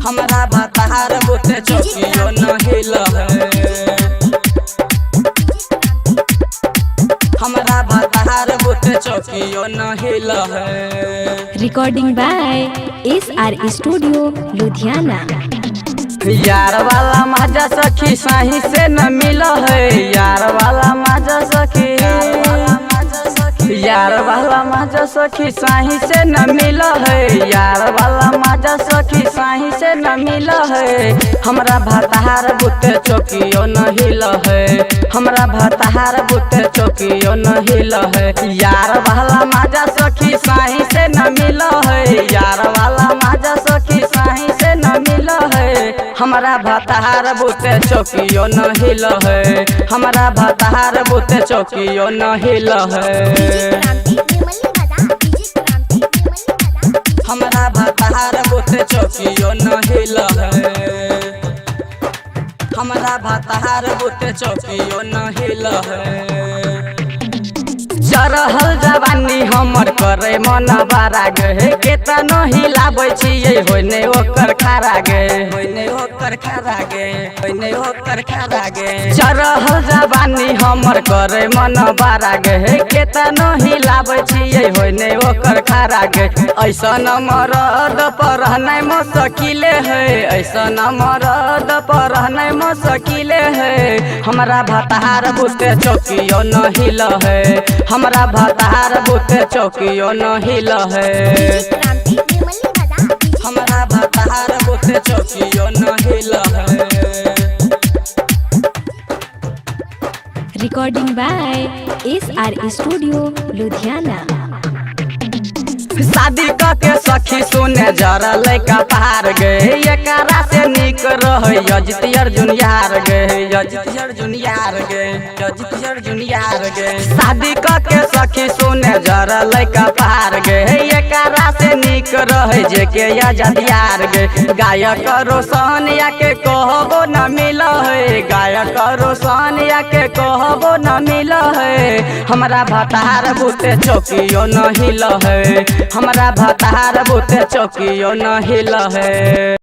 हमरा भतार बुते चौकियो न हिल है। हमरा भतार बुते चौकियो न हिल है। Recording by SR studio Ludhiana. यार वाला मजा सखी सही से न मिल है। यार वाला मजा सखी यार वाला मजा सखी सही से न मिल है। यार वाला मजा सखी सही से न मिल है। हमरा भतार बुते चौकियो न हिल है। हमरा भतार बुते चौकियो न हिल है। यार वाला मजा सखी सही से न मिल है। यार वाला मजा सखी सही से न मिल है। हमरा भतार बुते चौकियो न हिल है। हमरा भतार बुते चौकियो न हिल है। हमरा भतार बुते चौकियो न हिल है। हमरा भतार बुते चौकियो न हिल है। चरहल जवानी हमर करे मन बारा गे। केतनो हिलाबै छियै होइने ओकर खारा गे। होइने ओकर खारा गे। होइने ओकर खारा गे। चरहल जवानी हमर करे मन बारा गे। केतनो हिलाबै छियै होइने ओकर खारा गे। ऐसन मरद पर रहनाइ मुश्किले है। ऐसन मरद पर रहनाइ मुश्किले है। हमरा भतार बुते चौकियो न हिल है। हमरा भतार बुते चौकियो न हिल है। हमरा भतार बुते चौकियो न हिल है। Recording by SR studio Ludhiana. शादी के सखी सुने जरा लैका पार गए। एकरा से निक रहे अजित अर्जुन यार गए। अजित अर्जुन यार गए। अजित अर्जुन यार गए। शादी के सखी सुने जरा लैका पार गए। एकरा से निक रहे जे के आजाद यार गए। गायक रोशनिया के कहबो न मिल है। गायक रोशनिया के कहबो न मिल है। हमरा भतार बुते चौकियो न हिल है। हमरा भतार बुते चौकियो न हिल है।